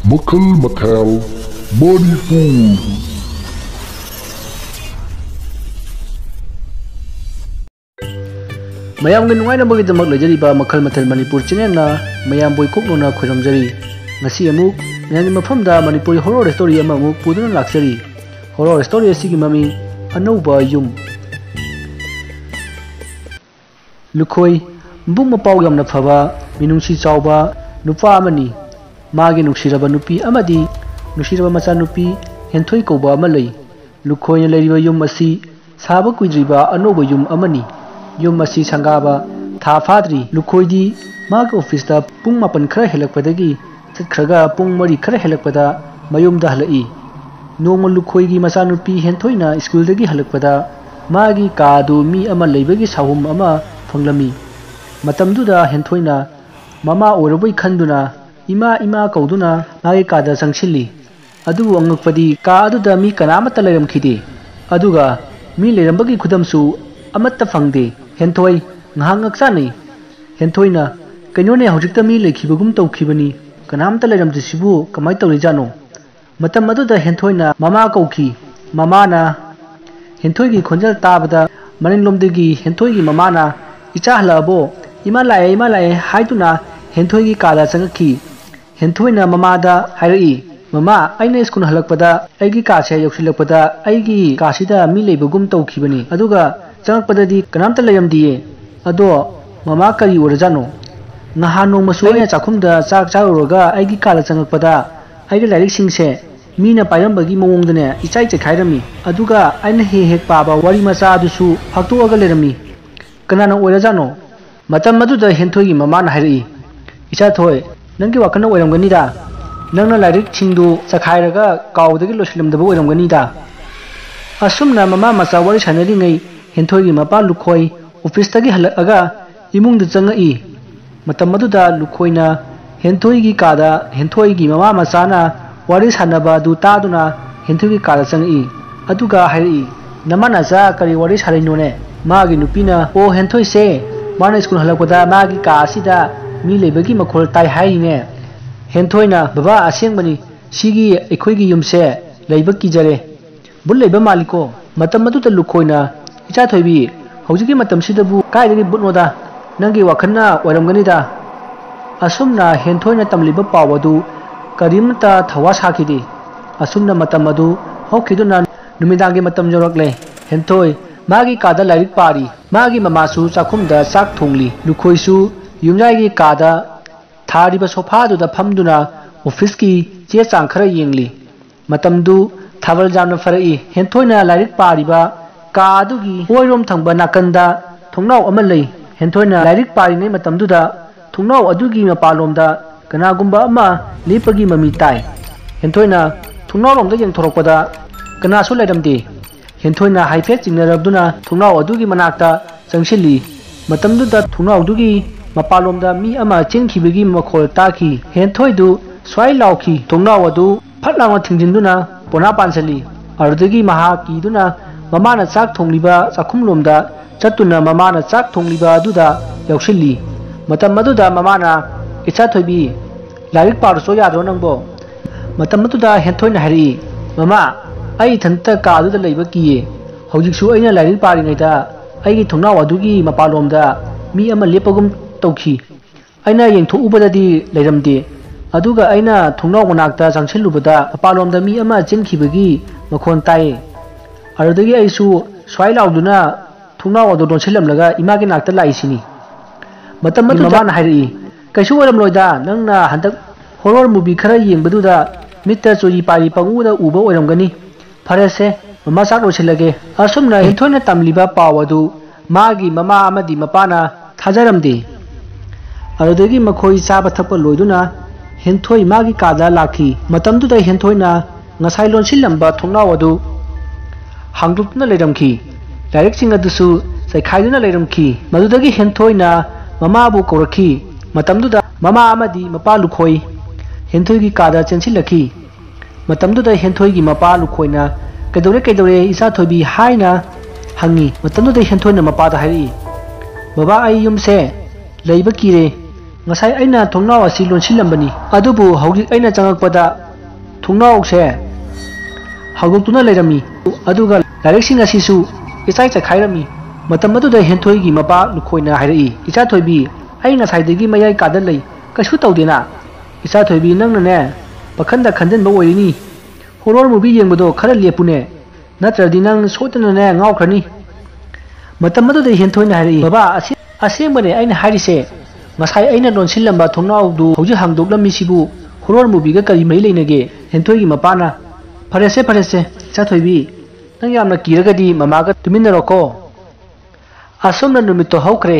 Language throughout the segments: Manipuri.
Makhal Mathel, Manipur. Mayamgi nungynabagidam leijariba Makhal Mathel Manipur channel na mayam boikoknona khoiramjari. Ngasi amuk mayamgi mafamda Manipuri horror story ama amuk puduna laksari. Horror story asigi mami Anouba yum. Lukhoi mbung mapau yamna phaba minungsi chawba nupa amani magi nuksiraba nupi amadi nuksiraba macha nupi henthoi koba ama lei. Lukhoi na leiriba yum asi saba kuidriba Anouba yum amani. Yum asi sangaba tha fadri lukhoidi mag office da pung mapan khara helakpadagi chakkhraga pung mari khara helakpada mayumda halai noma lukhoigi macha nupi henthoina school dagi halakpada magi kadu mi ama leibagi sahum ama phanglami matamduda henthoina mama oroboi khanduna ima kauduna magi kada sangsilli adu angakpadi ka aduda mi kanamata leiramkhidi aduga mi leirambagi khudamsu amatta phangde henthoi ngahangak sani henthoi kainone hojikta mi lekhibagum tawkhibani kanamta leiramji sibu kamai tawri jano matam aduda henthoi mama kauki mama na henthoi gi khonjal tabada maninlomdegi henthoi gi mama na icha halabo ima lae haiduna henthoi gi kala changakhi henthoi mama da hairai mama aina school halakpada aigi ka se yoksilakpada aigi kasida mi leibagum tawkhibani aduga changakpadadi kanamta layamdiye ado mama kari orjano ngahano masuya chakhumda chak charoga aigi kala changakpada aigi lairik singse mina payambagi mawongdane ichai chekhairami aduga aina hek paba wari macha adusu phaktoaga lerami kanana orjano matam maduda henthoigi mama na hairai icha thoi nangi wakana oiramgani da nangna lairik chingdu chakhairaga kawdagi losilamdaba oiramgani da asumna mama macha wari sanari ngai henthoi mapa lukhoi office tagi halaga imung da changai matam maduda lukhoina henthoi gi kada henthoi gi mama masana wari sanaba du taduna henthoi gi kada changai aduga hairi namana za kari wari sarinone magi nupina o henthoi se mana school halakpada magi ka asida mi lebagi makhol tai haine henthoi baba asengbani sigi ekhoi gi yumse leiba kijare bul leiba maliko matam maduda lukhoina icha thoibi hojiki matam sidabu kaidagi butnoda nangi wakhana oiramgani da asumna henthoina tamliba pawadu karimta thawa sakhidi asumna matam adu hokhiduna numidangi matam jorakle henthoi magi kada lairik pari magi mamasu chakhumda chak thongli lukhoisu yumjai kada thariba sofa du da phamduna office ki che chang khara yengli matamdu thawal jamna farai henthoi lairik pariba kadugi oirom thangba nakanda thongnau ama lei henthoi lairik parinai matamduda thongnau adugi mapalomda kanagumba ama lepagi mami tai henthoi thongnau romda yengthorokpada kanasu lairamde henthoi haifet chingnarabduna thongnau adugi manakta changsilli matamduda thongnau adugi mapalomda mi ama chenkhibagi makhol taki henthoi du swai lauki thongnau adu phatlama thingjinduna pona pansali ardagi maha kiduna mamana chak thongliba chakhumlomda chatuna mamana chak thongliba aduda yausilli matam maduda mamana icha thoibi lairik parso yadro nangbo matam maduda henthoina hari mama ai thanta ka aduda leiba kiye hojiksu aina lairik pari ngaida aigi thongnaw adugi mapalomda mi ama lepagum tawkhi aina yengtho ubadadi leiramde aduga aina thongnaw manakta changsilubada mapalomda mi ama chenkhibagi makhon tai aradagi aisu swai lauduna thungnau adu donsilamlaga imagi nakta laisini matam matu mama hairi kaisu oram loida nangna handak horror movie khara yengbaduda mitta chori pari panguda uba oramgani farese mama sak rosilage asumna henthoi tamliba pawadu magi mama amadi mapana thajaramde aradagi makhoi chaba thapa loiduna henthoi magi kada lakhi matamduda henthoi ngasai lonsilamba thungnau adu hangdukna leiramki direct singa dusu saikhaiduna leiramki madudagi henthoi mama bu korakhi matamduda mama amadi mapa lukhoi henthoi gi kada chensilakhi matamduda henthoi gi mapa lukhoina kedore isa thoibi haina hangi matamduda henthoi mapa da hairi baba ai yumse leiba kire ngasai aina thongnau asi lonsilambani adubu hauji aina changakpada thongnau se hagutuna leirami aduga direction asisu isai chakhairami matam aduda henthoi gi mapa lukhoina hairai icha thoibi aina saidagi mayai kadal lei kashu tawdena icha thoibi nangna ne pakhanda khanden ba oirini horror movie yengbodo khara lepune natradi nang sotana ne ngawkhrani matam aduda henthoi na hairai baba asembane aina harise ngasai aina lonsilamba thongnau du hauji hangdoklami sibu horror movie ga kari mai leinage henthoi gi mapana farese icha thoibi nang yamna kiragadi mamaga tuminaroko asomna numito haukre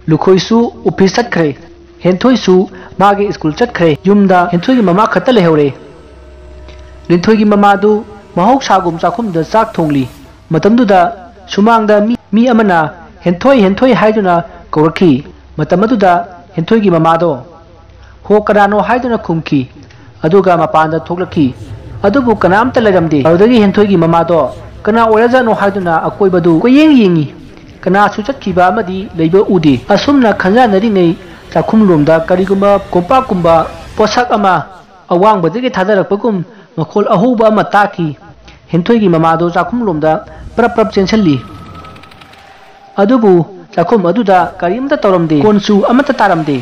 lukhoisu office chatkre henthoisu mage school chatkre yumda henthoi gi mama khata lehore linthoi gi mama du mahok sagum chakhum da chak thongli matamduda sumangda mi amana henthoi haiduna kaurakhi matamaduda henthoi gi mama do ho karano haiduna khumki aduga mapanda thoklakhi adubu kanamta laramdi adagi henthoi gi mama do kana orajano haiduna akoibadu koyengi kana suchatkhiba amadi leiba udi asumna khanjanari nei chakhum lomda kariguma kompa posak ama awangbadagi thadarakpagum makhol ahuba ama taki henthoi gi mama do chakhum lomda prap chensalli adubu chakhum aduda karimta toramde konsu amata taramde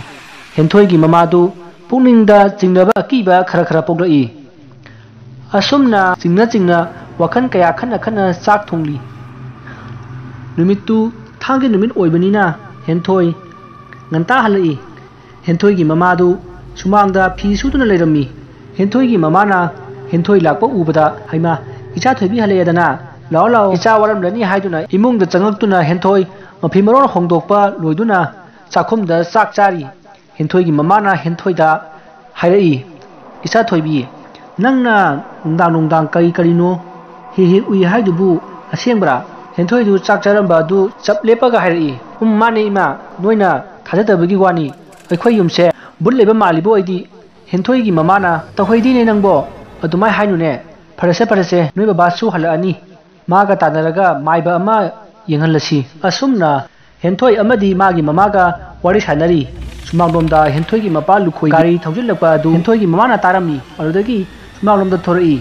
henthoi gi mama do puningda jingnaba akiba khara poglai asumna jingna wakhan kaya khana chak thongli numitu thangge numit oibanina henthoi nganta halai henthoi gi mama du sumangda phi suduna leirami henthoi gi mama na henthoi lakpa ubada haima icha thoibi halayadana law icha waram lani haiduna imungda changaktuna henthoi mafi maron hongdokpa loiduna chakhumda chakchari henthoi gi mama na henthoi da hairai icha thoibi nangna nungdang karino hi ui haidubu asengbra henthoi du chakcharamba du chaplepaga hairai mane ima noina thajadabagi wani aikhoi yumse bulleba malibo aidi henthoi gi mamana tahoidi ne nangbo adumai hainune farase noi baba su halani maga tanaraga maiba ama yengalasi asumna henthoi amadi magi mamaga wari sanari sumangdomda henthoi gi mapa lukhoi gari thawjilakpa du henthoi gi mamana tarami aludagi sumangdomda thorai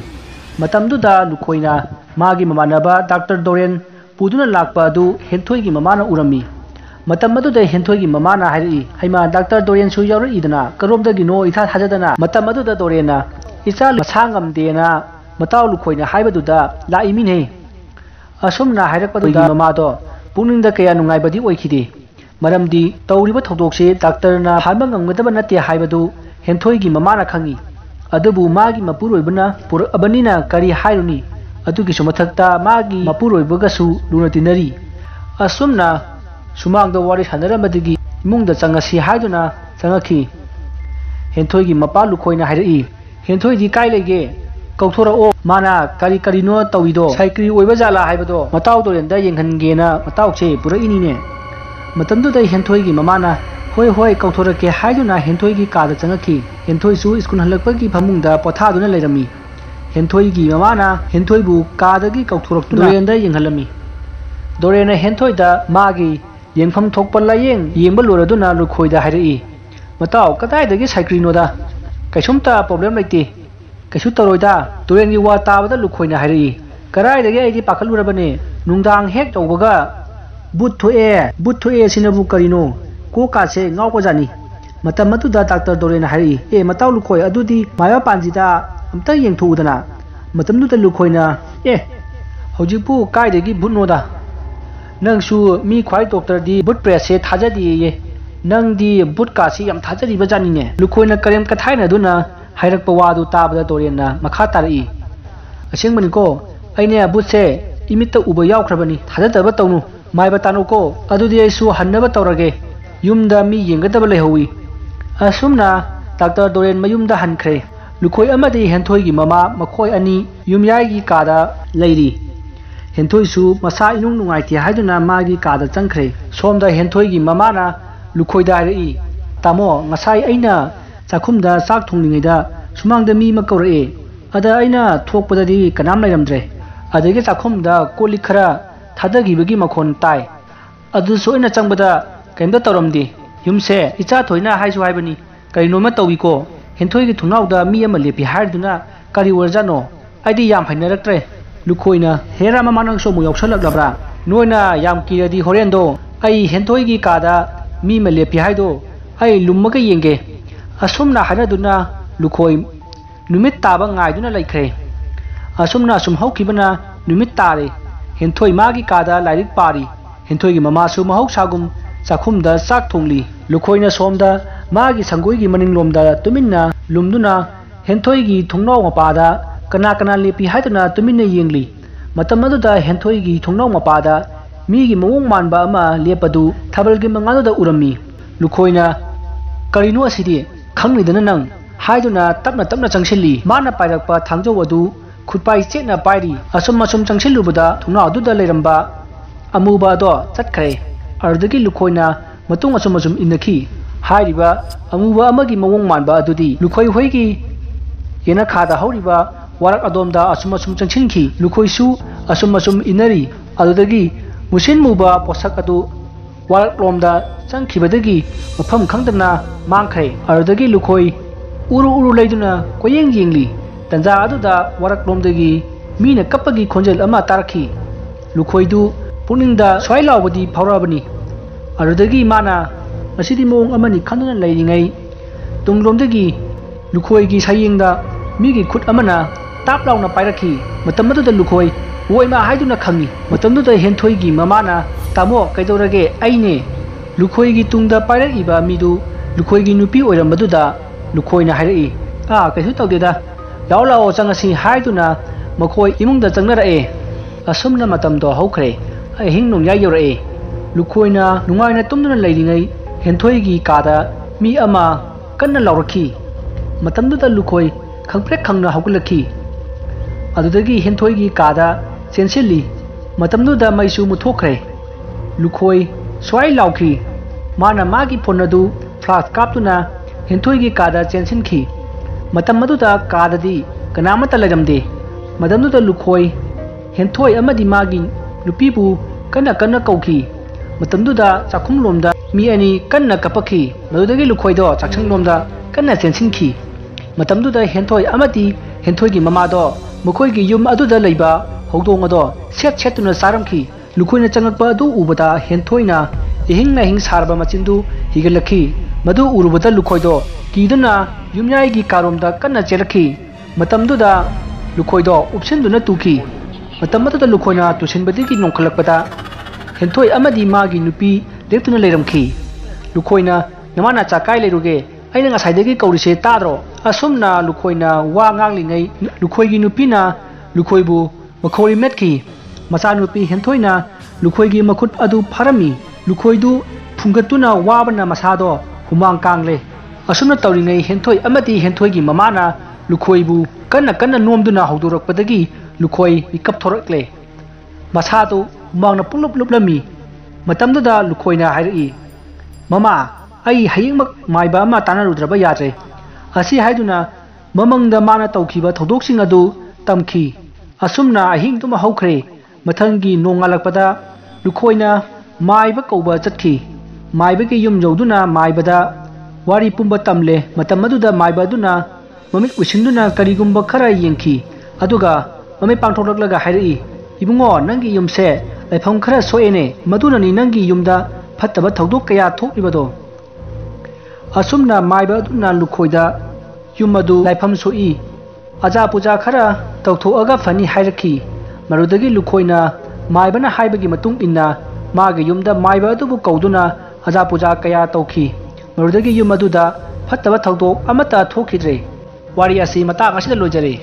matamduda lukhoina magi mamanaba Dr. Doren puduna lakpa du henthoi gi mamana urami matam aduda henthoi gi mamana hairi haima Dr. Doren su yawra idana karomdagi no itha thajadana matam aduda Dorena icha masangam dena mataw lukhoina haibaduda laimine asumna hairakpadu gi mamado puningda kaya nungaibadi oikhide maramdi tawriba thodokse doctor na haiba ngamgadaba natte haibadu henthoi gi mamana khangi adubu magi mapuroibana pur abanina kari hairuni adugi sumathakta magi mapuroibagasu lunatinari asumna sumangda wari sanaramadi imungda changasi haiduna changakhi henthoi gi mapa lukhoina hairai henthoi di kai lege kauthora o mana kari no tawido saikri oiba jala haibado mataw dorenda yenghangena matawche pura inine matamdu dai henthoi gi mamana hoi kauthora ke haiduna henthoi gi kada changakhi henthoi su skun halakpagi phamungda pothaduna leirami henthoi gi mamana henthoi bu kadagi kauthoraptuna dorenda yenghalami dorena henthoi da magi yengpham thokpa layeng yengba loraduna lukhoida hairai mataw kadai dagi saikri no da kaisumta problem laite kaisu taroida turengi wa tabada lukhoina hairai karai dagi aidi pakalurabane nungdang hek tawbaga but thoe sinabu karino ko kase ngawko jani matamatu da Dr. Doren hairai e mataw lukhoi adudi maya panjida amta yengthudana matamnu da lukhoina haujipu kai dagi bunno da nangsu mi khwai doctor di but press se thajadi ye nang di but ka si yam thajari ba jani ne lukhoina karem ka thaina duna hairak pawadu tabada Doren na makha tarai asengmani ko aine but se imita uba yawkhrabani thajadaba tawnu maiba tanu ko adudi aisu hannaba tawrage yumda mi yengadaba lehowi asumna Dr. Doren mayumda hankhre lukhoi amadi henthoi gi mama makhoi ani yumyai gi kada leiri henthoi su masa inung nungaiti haiduna magi kada changkhre somda henthoi gi mama na lukhoi da rai tamo ngasai aina chakhumda chak thonglingaida sumangda mi makawre ada aina thokpadadi kanam lairamdre adagi chakhumda koli khara thadagibagi makhon tai adu soina changbada kaimda tawramdi ꯌꯨꯝꯁꯦ ꯏꯆꯥ ꯊꯣꯏꯅ ꯍꯥꯏꯁꯨ ꯍꯥꯏꯕꯅꯤ ꯀꯔꯤꯅꯣꯃ ꯇꯧꯏꯀꯣ ꯍꯦꯟꯊꯣꯏꯒꯤ ꯊꯣꯡꯅꯥꯎꯗ ꯃꯤ ꯑꯃ ꯂꯦꯞꯄꯤ ꯍꯥꯏꯔꯗꯨꯅ ꯀꯔꯤ ꯑꯣꯏꯔꯖꯥꯠꯅꯣ ꯑꯩꯗꯤ ꯌꯥꯝ ꯍꯩꯅꯔꯛꯇ꯭ꯔꯦ ꯂꯨꯈꯣꯏꯅ ꯍꯦꯔꯥ ꯃꯃꯥ ꯅꯪꯁꯨ ꯑꯃꯨꯛ ꯌꯥꯎꯁꯜꯂꯛꯂꯕ꯭ꯔꯥ ꯅꯣꯏꯅ ꯌꯥꯝ ꯀꯤꯔꯗꯤ ꯍꯣꯔꯦꯟꯗꯣ ꯑꯩ ꯍꯦꯟꯊꯣꯏꯒꯤ ꯀꯥꯗ ꯃꯤ ꯑꯃ ꯂꯦꯞꯄꯤ ꯍꯥꯏꯗꯣ ꯑꯩ ꯂꯨꯝꯃꯒ ꯌꯦꯡꯒꯦ ꯑꯁꯨꯝꯅ ꯍꯥꯏꯅꯗꯨꯅ ꯂꯨꯈꯣꯏ ꯅꯨꯃꯤꯠ ꯇꯥꯕ ꯉꯥꯏꯗꯨꯅ ꯂꯩꯈ꯭ꯔꯦ ꯑꯁꯨꯝꯅ ꯑꯁꯨꯝ ꯍꯧꯈꯤꯕꯅ ꯅꯨꯃꯤꯠ ꯇꯥꯔꯦ ꯍꯦꯟꯊꯣꯏ ꯃꯥꯒꯤ ꯀꯥꯗ ꯂꯥꯏꯔꯤꯛ ꯄꯥꯔꯤ ꯍꯦꯟꯊꯣꯏꯒꯤ ꯃꯃꯥꯁꯨ ꯃꯍꯧꯁꯥꯒꯨꯝ ꯆꯥꯛꯈꯨꯝꯗ ꯆꯥꯛ ꯊꯣꯡꯂꯤ ꯂꯨꯈꯣꯏꯅ ꯁꯣꯝꯗ ꯃꯥꯒꯤ ꯁꯪꯒꯣꯏꯒꯤ ꯃꯅꯤꯡꯂꯣꯝꯗ ꯇꯨꯃꯤꯟꯅ ꯂꯨꯝꯗꯨꯅ ꯍꯦꯟꯊꯣꯏꯒꯤ ꯊꯣꯡꯅꯥꯎ ꯃꯄꯥꯗ ꯀꯅꯥ ꯀꯅꯥ ꯂꯦꯞꯄꯤ ꯍꯥꯏꯗꯨꯅ ꯇꯨꯃꯤꯟꯅ ꯌꯦꯡꯂꯤ ꯃꯇꯝ ꯑꯗꯨꯗ ꯍꯦꯟꯊꯣꯏꯒꯤ ꯊꯣꯡꯅꯥꯎ ꯃꯄꯥꯗ ꯃꯤꯒꯤ ꯃꯑꯣꯡ ꯃꯥꯟꯕ ꯑꯃ ꯂꯦꯞꯄꯗꯨ ꯊꯥꯕꯜꯒꯤ ꯃꯉꯥꯜꯗꯨꯗ ꯎꯔꯝꯃꯤ ꯂꯨꯈꯣꯏꯅ ꯀꯔꯤꯅꯣ ꯑꯁꯤꯗꯤ ꯈꯪꯂꯤꯗꯅ ꯅꯪ ꯍꯥꯏꯗꯨꯅ ꯇꯞꯅ ꯇꯞꯅ ꯆꯪꯁꯤꯜꯂꯤ ꯃꯥꯅ ꯄꯥꯏꯔꯛꯄ ꯊꯥꯡꯖꯧ ꯑꯗꯨ ꯈꯨꯠꯄꯥꯏ ꯆꯦꯠꯅ ꯄꯥꯏꯔꯤ ꯑꯁꯨꯝ ꯆꯪꯁꯤꯜꯂꯨꯕꯗ ꯊꯣꯡꯅꯥꯎ ꯑꯗꯨꯗ ꯂꯩꯔꯝꯕ ꯑꯃꯨꯕ ꯑꯗꯣ ꯆꯠꯈ꯭ꯔꯦ ꯑꯗꯨꯗꯒꯤ ꯂꯨꯈꯣꯏꯅ ꯃꯇꯨꯡ ꯑꯁꯨꯝ ꯏꯟꯅꯈꯤ ꯍꯥꯏꯔꯤꯕ ꯑꯃꯨꯕ ꯑꯃꯒꯤ ꯃꯑꯣꯡ ꯃꯥꯟꯕ ꯑꯗꯨꯗꯤ ꯂꯨꯈꯣꯏ ꯍꯣꯏꯒꯤ ꯌꯦꯅꯈꯥꯗ ꯍꯧꯔꯤꯕ ꯋꯥꯔꯛ ꯑꯗꯣꯝꯗ ꯑꯁꯨꯝ ꯆꯪꯁꯤꯟꯈꯤ ꯂꯨꯈꯣꯏꯁꯨ ꯑꯁꯨꯝ ꯏꯟꯅꯔꯤ ꯑꯗꯨꯗꯒꯤ ꯃꯨꯁꯤꯟ ꯃꯨꯕ ꯄꯣꯠꯁꯛ ꯑꯗꯨ ꯋꯥꯔꯛꯂꯣꯝꯗ ꯆꯪꯈꯤꯕꯗꯒꯤ ꯃꯐꯝ ꯈꯪꯗꯅ ꯃꯥꯡꯈ꯭ꯔꯦ ꯑꯗꯨꯗꯒꯤ ꯂꯨꯈꯣꯏ ꯎꯔꯨ ꯂꯩꯗꯨꯅ ꯀꯣꯌꯦꯡ ꯌꯦꯡꯂꯤ ꯇꯟꯖꯥ ꯑꯗꯨꯗ ꯋꯥꯔꯛꯂꯣꯝꯗꯒꯤ ꯃꯤꯅ ꯀꯞꯄꯒꯤ ꯈꯣꯟꯖꯦꯜ ꯑꯃ ꯇꯥꯔꯛꯈꯤ ꯂꯨꯈꯣꯏꯗꯨ ꯄꯨꯛꯅꯤꯡꯗ ꯁ꯭ꯋꯥꯏ ꯂꯥꯎꯕꯗꯤ ꯐꯥꯎꯔꯛꯑꯕꯅꯤ ꯑꯗꯨꯗꯒꯤ ꯃꯥꯅ ꯃꯁꯤꯗꯤ ꯃꯑꯣꯡ ꯑꯃꯅꯤ ꯈꯟꯗꯨꯅ ꯂꯩꯔꯤꯉꯩ ꯇꯨꯡꯂꯣꯝꯗꯒꯤ ꯂꯨꯈꯣꯏꯒꯤ ꯁꯥꯌꯦꯡꯗ ꯃꯤꯒꯤ ꯈꯨꯠ ꯑꯃꯅ ꯇꯥꯞ ꯂꯥꯎꯅ ꯄꯥꯏꯔꯛꯈꯤ ꯃꯇꯝ ꯑꯗꯨꯗ ꯂꯨꯈꯣꯏ ꯑꯣꯏꯃ ꯍꯥꯏꯗꯨꯅ ꯈꯪꯉꯤ ꯃꯇꯝꯗꯨꯗ ꯍꯦꯟꯊꯣꯏꯒꯤ ꯃꯃꯥꯅ ꯇꯥꯃꯣ ꯀꯩꯗꯧꯔꯒꯦ ꯑꯩꯅꯦ ꯂꯨꯈꯣꯏꯒꯤ ꯇꯨꯡꯗ ꯄꯥꯏꯔꯛꯏꯕ ꯃꯤꯗꯨ ꯂꯨꯈꯣꯏꯒꯤ ꯅꯨꯄꯤ ꯑꯣꯏꯔꯝꯕꯗꯨꯗ ꯂꯨꯈꯣꯏꯅ ꯍꯥꯏꯔꯛꯏ ꯀꯩꯁꯨ ꯇꯧꯗꯦꯗ ꯂꯥꯛꯑꯣ ꯆꯪꯉꯁꯤ ꯍꯥꯏꯗꯨꯅ ꯃꯈꯣꯏ ꯏꯃꯨꯡꯗ ꯆꯪꯅꯔꯛꯑꯦ ꯑꯁꯨꯝꯅ ꯃꯇꯝꯗꯣ ꯍꯧꯈ꯭ꯔꯦ ꯑꯍꯤꯡ ꯅꯣꯡꯌꯥꯏ ꯌꯧꯔꯛꯑꯦ ꯂꯨꯈꯣꯏꯅ ꯅꯨꯡꯉꯥꯏꯅ ꯇꯨꯝꯗꯨꯅ ꯂꯩꯔꯤꯉꯩ ꯍꯦꯟꯊꯣꯏꯒꯤ ꯀꯥꯗ ꯃꯤ ꯑꯃ ꯀꯟꯅ ꯂꯥꯎꯔꯛꯈꯤ ꯃꯇꯝꯗꯨꯗ ꯂꯨꯈꯣꯏ ꯈꯪꯄ꯭ꯔꯦꯛ ꯈꯪꯅ ꯍꯧꯒꯠꯂꯛꯈꯤ ꯑꯗꯨꯗꯒꯤ ꯍꯦꯟꯊꯣꯏꯒꯤ ꯀꯥꯗ ꯆꯦꯟꯁꯤꯜꯂꯤ ꯃꯇꯝꯗꯨꯗ ꯃꯩꯁꯨ ꯃꯨꯠꯊꯣꯛꯈ꯭ꯔꯦ ꯂꯨꯈꯣꯏ ꯁ꯭ꯋꯥꯏ ꯂꯥꯎꯈꯤ ꯃꯥꯅ ꯃꯥꯒꯤ ꯐꯣꯟ ꯑꯗꯨ ꯐ꯭ꯂꯥꯁ ꯀꯥꯞꯇꯨꯅ ꯍꯦꯟꯊꯣꯏꯒꯤ ꯀꯥꯗ ꯆꯦꯟꯁꯤꯟꯈꯤ ꯃꯇꯝ ꯑꯗꯨꯗ ꯀꯥꯗꯗꯤ ꯀꯅꯥꯃꯠꯇ ꯂꯩꯔꯝꯗꯦ ꯃꯇꯝꯗꯨꯗ ꯂꯨꯈꯣꯏ ꯍꯦꯟꯊꯣꯏ ꯑꯃꯗꯤ ꯃꯥꯒꯤ ꯅꯨꯄꯤꯕꯨ ꯀꯟꯅ ꯀꯧꯈꯤ ꯃꯇꯝꯗꯨꯗ ꯆꯥꯛꯈꯨꯝꯂꯣꯝꯗ ꯃꯤ ꯑꯅꯤ ꯀꯟꯅ ꯀꯞꯄꯛꯈꯤ ꯃꯗꯨꯗꯒꯤ ꯂꯨꯈꯣꯏꯗꯣ ꯆꯥꯛꯁꯪꯂꯣꯝꯗ ꯀꯟꯅ ꯆꯦꯟꯁꯤꯟꯈꯤ ꯃꯇꯝꯗꯨꯗ ꯍꯦꯟꯊꯣꯏ ꯑꯃꯗꯤ ꯍꯦꯟꯊꯣꯏꯒꯤ ꯃꯃꯥꯗꯣ ꯃꯈꯣꯏꯒꯤ ꯌꯨꯝ ꯑꯗꯨꯗ ꯂꯩꯕ ꯍꯧꯗꯣꯡ ꯑꯗꯣ ꯁꯦꯠꯇꯨꯅ ꯆꯥꯔꯝꯈꯤ ꯂꯨꯈꯣꯏꯅ ꯆꯪꯉꯛꯄ ꯑꯗꯨ ꯎꯕꯗ ꯍꯦꯟꯊꯣꯏꯅ ꯑꯍꯤꯡ ꯁꯥꯔꯕ ꯃꯆꯤꯟꯗꯨ ꯍꯤꯒꯠꯂꯛꯈꯤ ꯃꯗꯨ ꯎꯔꯨꯕꯗ ꯂꯨꯈꯣꯏꯗꯣ ꯀꯤꯗꯨꯅ ꯌꯨꯝꯌꯥꯏꯒꯤ ꯀꯥꯔꯣꯝꯗ ꯀꯟꯅ ꯆꯦꯜꯂꯛꯈꯤ ꯃꯇꯝꯗꯨꯗ ꯂꯨꯈꯣꯏꯗꯣ ꯎꯞꯁꯤꯟꯗꯨꯅ ꯇꯨꯈꯤ ꯃꯇꯝ ꯑꯗꯨꯗ ꯂꯨꯈꯣꯏꯅ ꯇꯨꯁꯤꯟꯕꯗꯒꯤ ꯅꯣꯡꯈꯠꯂꯛꯄꯗ ꯍꯦꯟꯊꯣꯏ ꯑꯃꯗꯤ ꯃꯥꯒꯤ ꯅꯨꯄꯤ ꯂꯦꯞꯇꯨꯅ ꯂꯩꯔꯝꯈꯤ ꯂꯨꯈꯣꯏꯅ ꯅꯃꯥ ꯅꯆꯥ ꯀꯥꯏ ꯂꯩꯔꯨꯒꯦ ꯑꯩꯅ ꯉꯁꯥꯏꯗꯒꯤ ꯀꯧꯔꯤꯁꯦ ꯇꯥꯗ꯭ꯔꯣ ꯑꯁꯨꯝꯅ ꯂꯨꯈꯣꯏꯅ ꯋꯥ ꯉꯥꯡꯂꯤꯉꯩ ꯂꯨꯈꯣꯏꯒꯤ ꯅꯨꯄꯤꯅ ꯂꯨꯈꯣꯏꯕꯨ ꯃꯈꯧꯔꯤ ꯃꯦꯠꯈꯤ ꯃꯆꯥꯅꯨꯄꯤ ꯍꯦꯟꯊꯣꯏꯅ ꯂꯨꯈꯣꯏꯒꯤ ꯃꯈꯨꯠ ꯑꯗꯨ ꯐꯥꯔꯝꯃꯤ ꯂꯨꯈꯣꯏꯗꯨ ꯐꯨꯡꯒꯠꯇꯨꯅ ꯋꯥꯕꯅ ꯃꯁꯥꯗꯣ ꯍꯨꯃꯥꯡ ꯀꯥꯡꯂꯦ ꯑꯁꯨꯝꯅ ꯇꯧꯔꯤꯉꯩ ꯍꯦꯟꯊꯣꯏ ꯑꯃꯗꯤ ꯍꯦꯟꯊꯣꯏꯒꯤ ꯃꯃꯥꯅ ꯂꯨꯈꯣꯏꯕꯨ ꯀꯟꯅ ꯅꯣꯝꯗꯨꯅ ꯍꯧꯗꯣꯔꯛꯄꯗꯒꯤ ꯂꯨꯈꯣꯏ ꯃꯤꯀꯞ ꯊꯣꯔꯛꯂꯦ ꯃꯁꯥꯗꯨ ꯍꯨꯃꯥꯡꯅ ꯄꯨꯡꯂꯨꯞ ꯂꯨꯞꯂꯝꯃꯤ ꯃꯇꯝꯗꯨꯗ ꯂꯨꯈꯣꯏꯅ ꯍꯥꯏꯔꯛꯏ ꯃꯃꯥ ꯑꯩ ꯍꯌꯦꯡꯃꯛ ꯃꯥꯏꯕ ꯑꯃ ꯇꯥꯟꯅꯔꯨꯗ꯭ꯔꯕ ꯌꯥꯗ꯭ꯔꯦ ꯑꯁꯤ ꯍꯥꯏꯗꯨꯅ ꯃꯃꯪꯗ ꯃꯥꯅ ꯇꯧꯈꯤꯕ ꯊꯧꯗꯣꯛꯁꯤꯡ ꯑꯗꯨ ꯇꯝꯈꯤ ꯑꯁꯨꯝꯅ ꯑꯍꯤꯡꯗꯨꯃ ꯍꯧꯈ꯭ꯔꯦ ꯃꯊꯪꯒꯤ ꯅꯣꯡꯉꯥꯜꯂꯛꯄꯗ ꯂꯨꯈꯣꯏꯅ ꯃꯥꯏꯕ ꯀꯧꯕ ꯆꯠꯈꯤ ꯃꯥꯏꯕꯒꯤ ꯌꯨꯝ ꯌꯧꯗꯨꯅ ꯃꯥꯏꯕꯗ ꯋꯥꯔꯤ ꯄꯨꯝꯕ ꯇꯝꯂꯦ ꯃꯇꯝ ꯑꯗꯨꯗ ꯃꯥꯏꯕ ꯑꯗꯨꯅ ꯃꯃꯤꯠ ꯎꯏꯁꯤꯟꯗꯨꯅ ꯀꯔꯤꯒꯨꯝꯕ ꯈꯔ ꯌꯦꯡꯈꯤ ꯑꯗꯨꯒ ꯃꯃꯤꯠ ꯄꯥꯡꯊꯣꯛꯂꯛꯂꯒ ꯍꯥꯏꯔꯛꯏ ꯏꯕꯨꯡꯉꯣ ꯅꯪꯒꯤ ꯌꯨꯝꯁꯦ ꯂꯩꯐꯝ ꯈꯔ ꯁꯣꯛꯑꯦꯅꯦ ꯃꯗꯨꯅꯅꯤ ꯅꯪꯒꯤ ꯌꯨꯝꯗ ꯐꯠꯇꯕ ꯊꯧꯗꯣꯛ ꯀꯌꯥ ꯊꯣꯛꯂꯤꯕꯗꯣ ꯑꯁꯨꯝꯅ ꯃꯥꯏꯕ ꯑꯗꯨꯅ ꯂꯨꯈꯣꯏꯗ ꯌꯨꯝ ꯑꯗꯨ ꯂꯥꯏꯐꯝ ꯁꯣꯛꯏ ꯑꯖꯥ ꯄꯨꯖꯥ ꯈꯔ ꯇꯧꯊꯣꯛꯑꯒ ꯐꯅꯤ ꯍꯥꯏꯔꯛꯈꯤ ꯃꯗꯨꯗꯒꯤ ꯂꯨꯈꯣꯏꯅ ꯃꯥꯏꯕꯅ ꯍꯥꯏꯕꯒꯤ ꯃꯇꯨꯡ ꯏꯟꯅ ꯃꯥꯒꯤ ꯌꯨꯝꯗ ꯃꯥꯏꯕ ꯑꯗꯨꯕꯨ ꯀꯧꯗꯨꯅ ꯑꯖꯥ ꯄꯨꯖꯥ ꯀꯌా ꯇꯧꯈꯤ ꯃꯗꯨꯗꯒꯤ ꯌꯨꯝ ꯑꯗꯨꯗ ꯐꯠꯇꯕ ꯊꯧꯗꯣꯛ ꯑꯃꯠꯇ ꯊꯣꯛꯈꯤꯗ꯭ꯔꯦ ꯋꯥꯔꯤ ꯑꯁꯤ ꯃꯇꯥꯡ ꯑꯁꯤꯗ ꯂꯣꯏꯖꯔꯦ